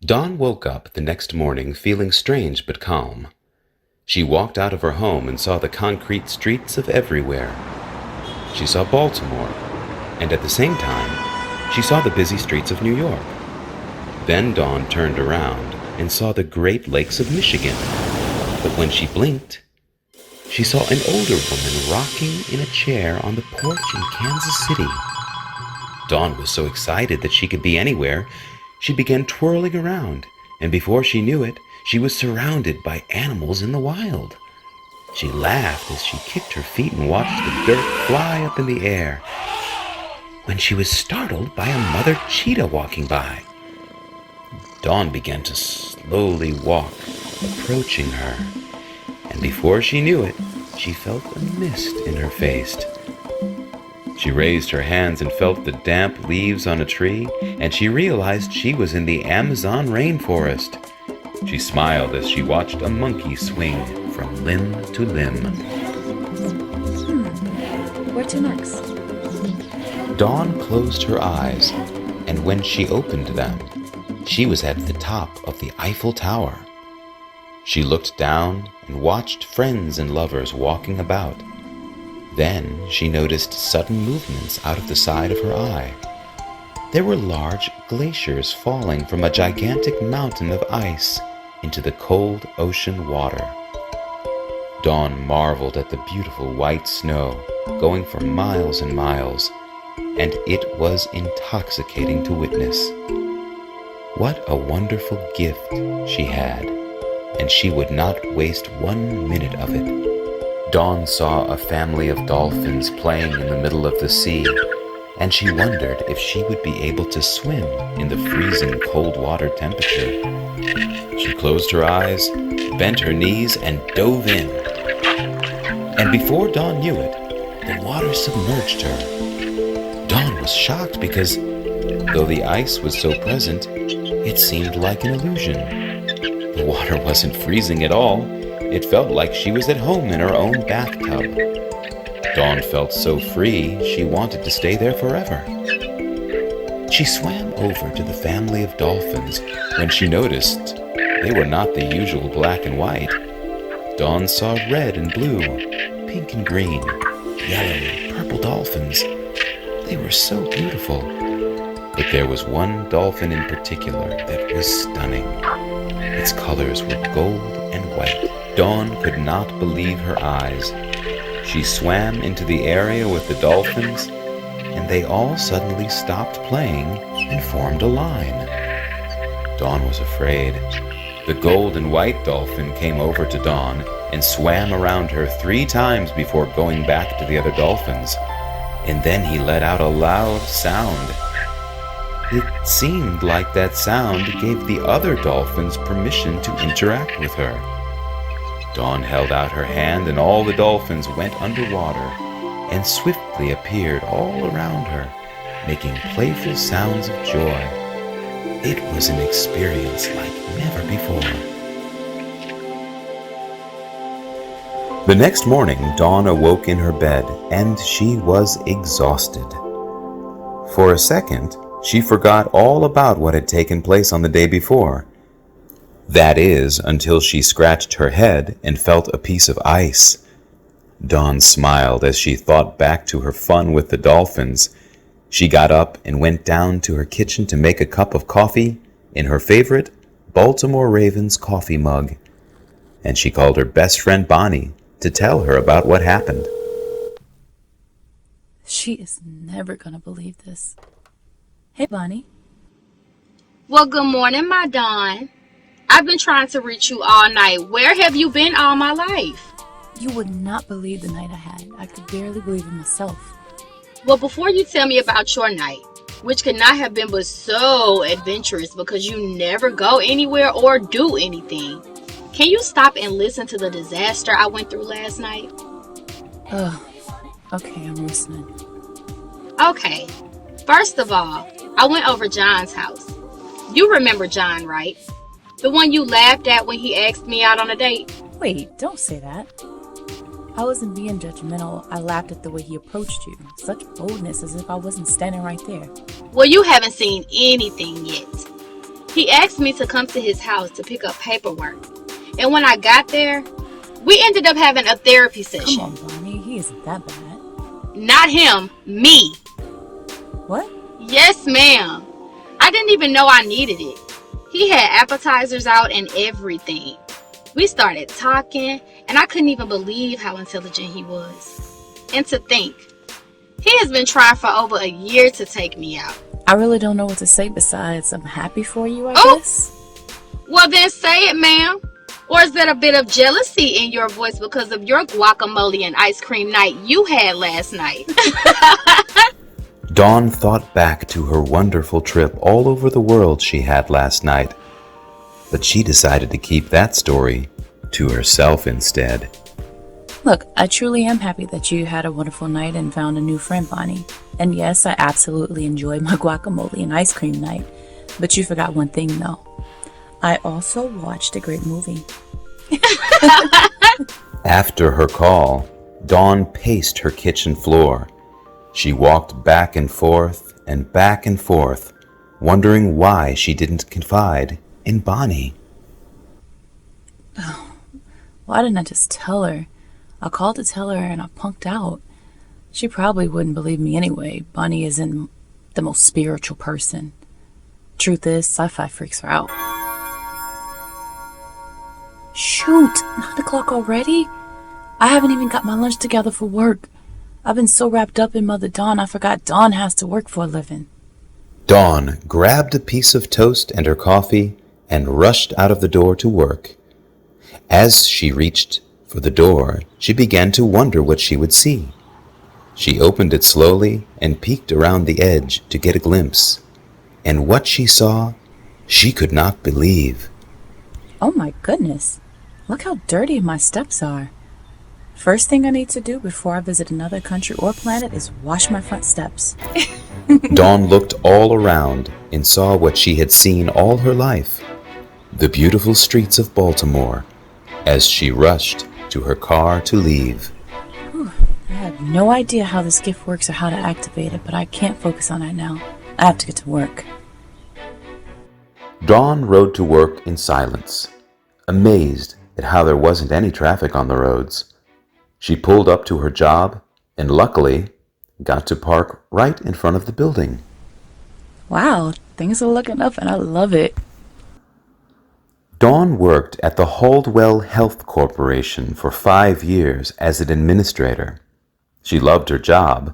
Dawn woke up the next morning feeling strange but calm. She walked out of her home and saw the concrete streets of everywhere. She saw Baltimore, and at the same time, she saw the busy streets of New York. Then Dawn turned around and saw the Great Lakes of Michigan. But when she blinked, she saw an older woman rocking in a chair on the porch in Kansas City. Dawn was so excited that she could be anywhere. She began twirling around, and before she knew it, she was surrounded by animals in the wild. She laughed as she kicked her feet and watched the dirt fly up in the air, when she was startled by a mother cheetah walking by. Dawn began to slowly walk, approaching her, and before she knew it, she felt a mist in her face. She raised her hands and felt the damp leaves on a tree, and she realized she was in the Amazon rainforest. She smiled as she watched a monkey swing from limb to limb. Where to next? Dawn closed her eyes, and when she opened them, she was at the top of the Eiffel Tower. She looked down and watched friends and lovers walking about. Then she noticed sudden movements out of the side of her eye. There were large glaciers falling from a gigantic mountain of ice into the cold ocean water. Dawn marveled at the beautiful white snow going for miles and miles, and it was intoxicating to witness. What a wonderful gift she had, and she would not waste 1 minute of it. Dawn saw a family of dolphins playing in the middle of the sea, and she wondered if she would be able to swim in the freezing cold water temperature. She closed her eyes, bent her knees, and dove in. And before Dawn knew it, the water submerged her. Dawn was shocked because, though the ice was so present, it seemed like an illusion. The water wasn't freezing at all. It felt like she was at home in her own bathtub. Dawn felt so free, she wanted to stay there forever. She swam over to the family of dolphins when she noticed they were not the usual black and white. Dawn saw red and blue, pink and green, yellow and purple dolphins. They were so beautiful. But there was one dolphin in particular that was stunning. Its colors were gold and white. Dawn could not believe her eyes. She swam into the area with the dolphins, and they all suddenly stopped playing and formed a line. Dawn was afraid. The gold and white dolphin came over to Dawn and swam around her 3 times before going back to the other dolphins. And then he let out a loud sound. It seemed like that sound gave the other dolphins permission to interact with her. Dawn held out her hand, and all the dolphins went underwater and swiftly appeared all around her, making playful sounds of joy. It was an experience like never before. The next morning, Dawn awoke in her bed, and she was exhausted. For a second, she forgot all about what had taken place on the day before. That is, until she scratched her head and felt a piece of ice. Dawn smiled as she thought back to her fun with the dolphins. She got up and went down to her kitchen to make a cup of coffee in her favorite Baltimore Ravens coffee mug. And she called her best friend Bonnie to tell her about what happened. She is never gonna believe this. Hey, Bonnie. Well, good morning, my Dawn. I've been trying to reach you all night. Where have you been all my life? You would not believe the night I had. I could barely believe it myself. Well, before you tell me about your night, which could not have been but so adventurous because you never go anywhere or do anything, can you stop and listen to the disaster I went through last night? Okay, I'm listening. Okay, first of all, I went over John's house. You remember John, right? The one you laughed at when he asked me out on a date? Wait, don't say that. I wasn't being judgmental. I laughed at the way he approached you. Such boldness, as if I wasn't standing right there. Well, you haven't seen anything yet. He asked me to come to his house to pick up paperwork. And when I got there, we ended up having a therapy session. Come on, Bonnie. He isn't that bad. Not him, me. What? Yes, ma'am. I didn't even know I needed it. He had appetizers out and everything. We started talking, and I couldn't even believe how intelligent he was. And to think, he has been trying for over a year to take me out. I really don't know what to say besides I'm happy for you, I guess. Well, then say it, ma'am. Or is there a bit of jealousy in your voice because of your guacamole and ice cream night you had last night? Dawn thought back to her wonderful trip all over the world she had last night, but she decided to keep that story to herself instead. Look, I truly am happy that you had a wonderful night and found a new friend, Bonnie. And yes, I absolutely enjoyed my guacamole and ice cream night. But you forgot one thing, though. I also watched a great movie. After her call, Dawn paced her kitchen floor. She walked back and forth, wondering why she didn't confide in Bonnie. Why didn't I just tell her? I called to tell her and I punked out. She probably wouldn't believe me anyway. Bonnie isn't the most spiritual person. Truth is, sci-fi freaks her out. Shoot, 9 o'clock already? I haven't even got my lunch together for work. I've been so wrapped up in Mother Dawn, I forgot Dawn has to work for a living. Dawn grabbed a piece of toast and her coffee and rushed out of the door to work. As she reached for the door, she began to wonder what she would see. She opened it slowly and peeked around the edge to get a glimpse. And what she saw, she could not believe. Oh my goodness, look how dirty my steps are. First thing I need to do before I visit another country or planet is wash my front steps. Dawn looked all around and saw what she had seen all her life, the beautiful streets of Baltimore, as she rushed to her car to leave. I have no idea how this gift works or how to activate it, but I can't focus on that now. I have to get to work. Dawn rode to work in silence, amazed at how there wasn't any traffic on the roads. She pulled up to her job and luckily got to park right in front of the building. Wow, things are looking up and I love it. Dawn worked at the Holdwell Health Corporation for 5 years as an administrator. She loved her job,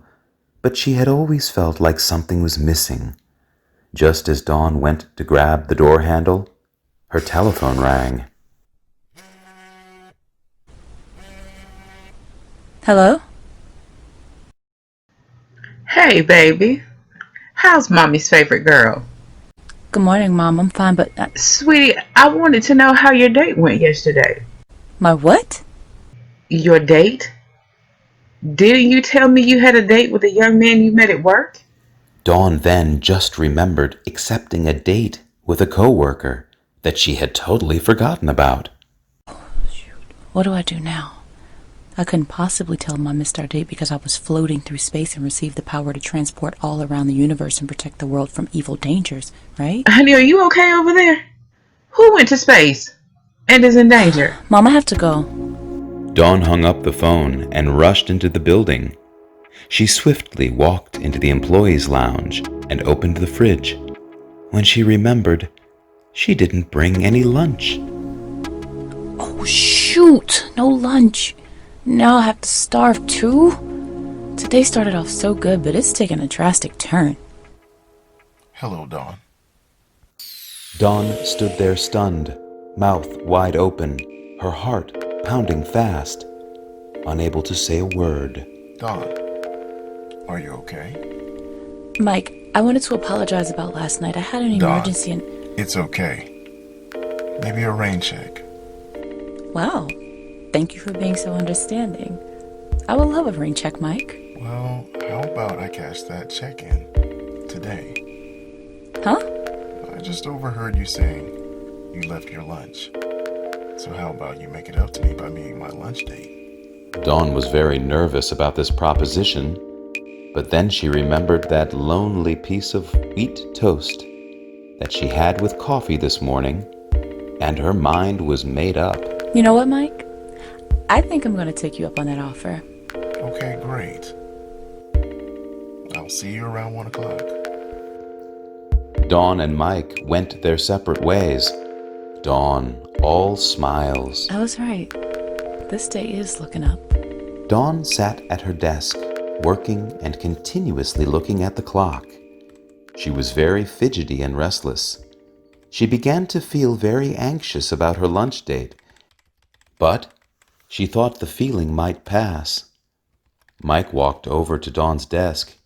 but she had always felt like something was missing. Just as Dawn went to grab the door handle, her telephone rang. Hello? Hey, baby. How's Mommy's favorite girl? Good morning, Mom. I'm fine, but... Sweetie, I wanted to know how your date went yesterday. My what? Your date? Didn't you tell me you had a date with a young man you met at work? Dawn then just remembered accepting a date with a coworker that she had totally forgotten about. Shoot. What do I do now? I couldn't possibly tell him I missed our date because I was floating through space and received the power to transport all around the universe and protect the world from evil dangers, right? Honey, are you okay over there? Who went to space and is in danger? Mom, I have to go. Dawn hung up the phone and rushed into the building. She swiftly walked into the employees' lounge and opened the fridge. When she remembered, she didn't bring any lunch. Oh, shoot! No lunch. Now I have to starve too? Today started off so good, but it's taken a drastic turn. Hello, Dawn. Dawn stood there stunned, mouth wide open, her heart pounding fast, unable to say a word. Dawn, are you okay? Mike, I wanted to apologize about last night. I had an Dawn, emergency and... it's okay. Maybe a rain check. Wow. Thank you for being so understanding. I would love a rain check, Mike. Well, how about I cash that check in today? Huh? I just overheard you saying you left your lunch. So how about you make it up to me by being my lunch date? Dawn was very nervous about this proposition, but then she remembered that lonely piece of wheat toast that she had with coffee this morning, and her mind was made up. You know what, Mike? I think I'm going to take you up on that offer. Okay, great. I'll see you around 1 o'clock. Dawn and Mike went their separate ways. Dawn, all smiles. I was right. This day is looking up. Dawn sat at her desk, working and continuously looking at the clock. She was very fidgety and restless. She began to feel very anxious about her lunch date, but she thought the feeling might pass. Mike walked over to Dawn's desk.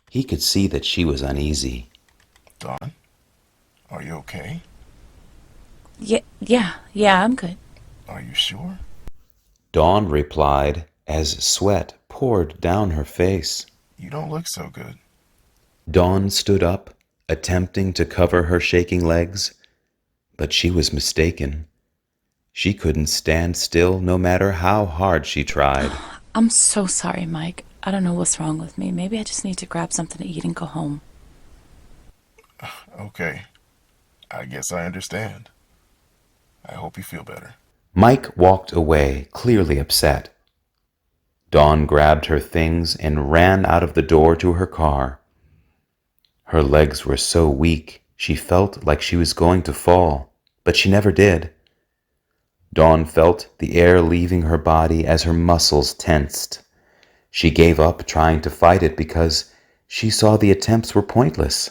He could see that she was uneasy. Dawn, are you okay? Yeah, I'm good. Are you sure? Dawn replied as sweat poured down her face. You don't look so good. Dawn stood up, attempting to cover her shaking legs, but she was mistaken. She couldn't stand still no matter how hard she tried. I'm so sorry, Mike. I don't know what's wrong with me. Maybe I just need to grab something to eat and go home. Okay. I guess I understand. I hope you feel better. Mike walked away, clearly upset. Dawn grabbed her things and ran out of the door to her car. Her legs were so weak, she felt like she was going to fall, but she never did. Dawn felt the air leaving her body as her muscles tensed. She gave up trying to fight it because she saw the attempts were pointless.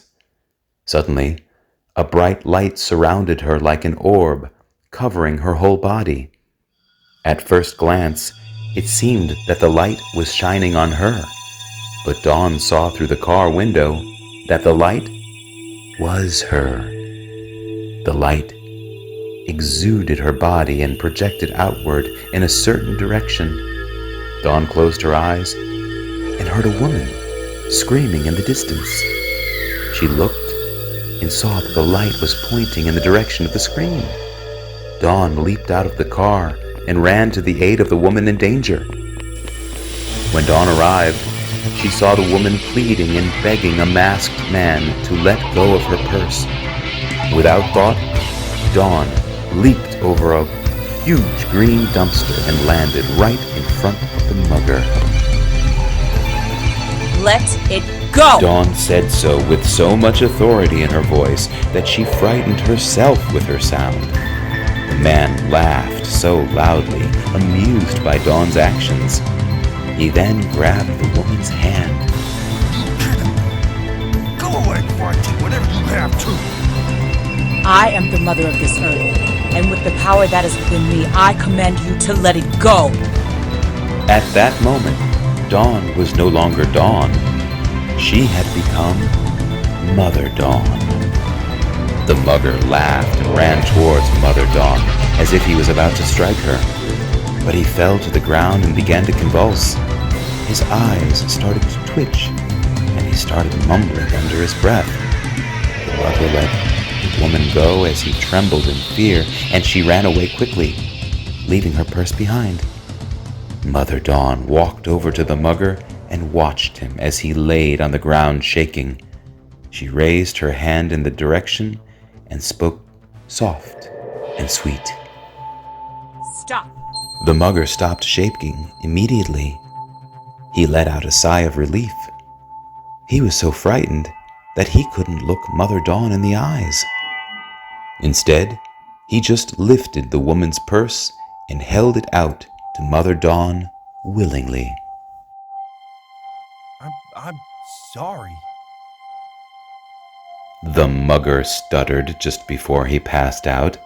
Suddenly, a bright light surrounded her like an orb, covering her whole body. At first glance, it seemed that the light was shining on her, but Dawn saw through the car window that the light was her. The light exuded her body and projected outward in a certain direction. Dawn closed her eyes and heard a woman screaming in the distance. She looked and saw that the light was pointing in the direction of the scream. Dawn leaped out of the car and ran to the aid of the woman in danger. When Dawn arrived, she saw the woman pleading and begging a masked man to let go of her purse. Without thought, Dawn leaped over a huge green dumpster and landed right in front of the mugger. Let it go! Dawn said so with so much authority in her voice that she frightened herself with her sound. The man laughed so loudly, amused by Dawn's actions. He then grabbed the woman's hand. Go away before I take whatever you have to. I am the mother of this earth, and with the power that is within me, I command you to let it go. At that moment, Dawn was no longer Dawn. She had become Mother Dawn. The mugger laughed and ran towards Mother Dawn as if he was about to strike her. But he fell to the ground and began to convulse. His eyes started to twitch, and he started mumbling under his breath. The mugger let the woman go as he trembled in fear, and she ran away quickly, leaving her purse behind. Mother Dawn walked over to the mugger and watched him as he laid on the ground shaking. She raised her hand in the direction and spoke soft and sweet. Stop. The mugger stopped shaking immediately. He let out a sigh of relief. He was so frightened that he couldn't look Mother Dawn in the eyes. Instead, he just lifted the woman's purse and held it out to Mother Dawn willingly. I'm sorry. The mugger stuttered just before he passed out.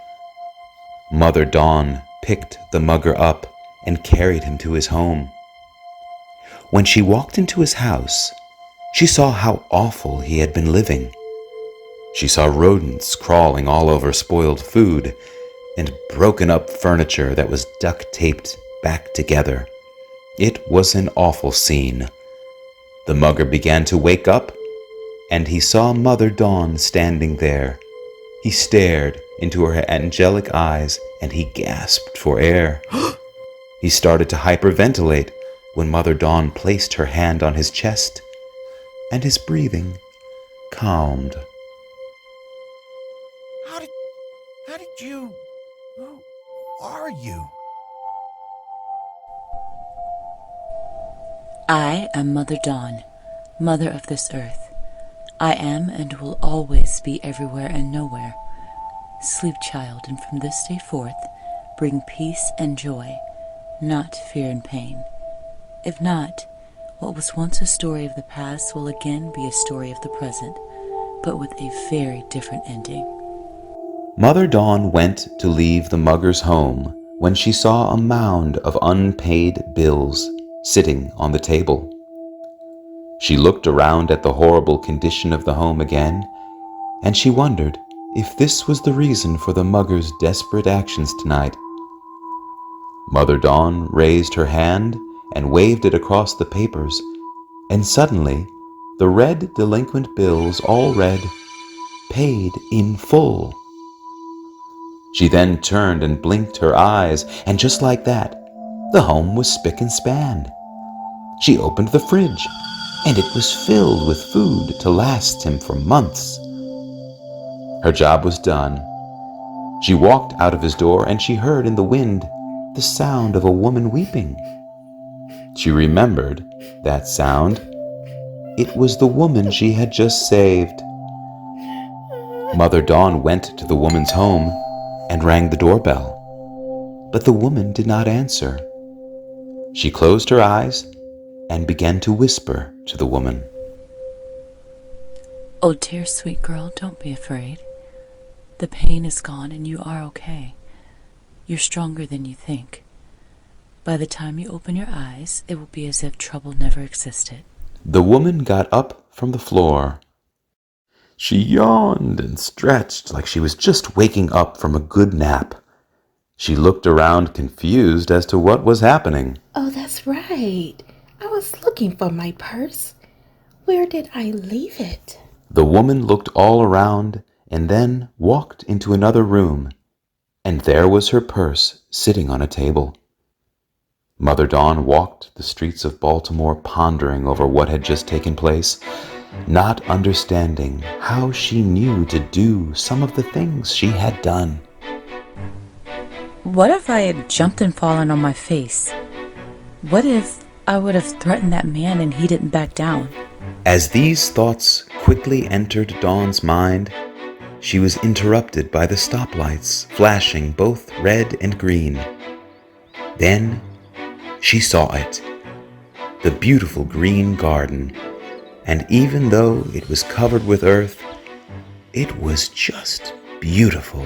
Mother Dawn picked the mugger up and carried him to his home. When she walked into his house, she saw how awful he had been living. She saw rodents crawling all over spoiled food and broken up furniture that was duct-taped back together. It was an awful scene. The mugger began to wake up, and he saw Mother Dawn standing there. He stared into her angelic eyes, and he gasped for air. He started to hyperventilate when Mother Dawn placed her hand on his chest, and his breathing calmed. I am Mother Dawn, mother of this earth. I am and will always be everywhere and nowhere. Sleep, child, and from this day forth, bring peace and joy, not fear and pain. If not, what was once a story of the past will again be a story of the present, but with a very different ending. Mother Dawn went to leave the mugger's home when she saw a mound of unpaid bills sitting on the table. She looked around at the horrible condition of the home again, and she wondered if this was the reason for the mugger's desperate actions tonight. Mother Dawn raised her hand and waved it across the papers, and suddenly the red delinquent bills all read, "Paid in full." She then turned and blinked her eyes, and just like that, the home was spick and span. She opened the fridge, and it was filled with food to last him for months. Her job was done. She walked out of his door, and she heard in the wind the sound of a woman weeping. She remembered that sound. It was the woman she had just saved. Mother Dawn went to the woman's home and rang the doorbell, but the woman did not answer. She closed her eyes and began to whisper to the woman. Oh, dear sweet girl, don't be afraid. The pain is gone and you are okay. You're stronger than you think. By the time you open your eyes, it will be as if trouble never existed. The woman got up from the floor. She yawned and stretched like she was just waking up from a good nap. She looked around confused as to what was happening. Oh, that's right. I was looking for my purse. Where did I leave it? The woman looked all around and then walked into another room, and there was her purse sitting on a table. Mother Dawn walked the streets of Baltimore pondering over what had just taken place, not understanding how she knew to do some of the things she had done. What if I had jumped and fallen on my face? What if I would have threatened that man and he didn't back down? As these thoughts quickly entered Dawn's mind, she was interrupted by the stoplights flashing both red and green. Then she saw it, the beautiful green garden, and even though it was covered with earth, it was just beautiful.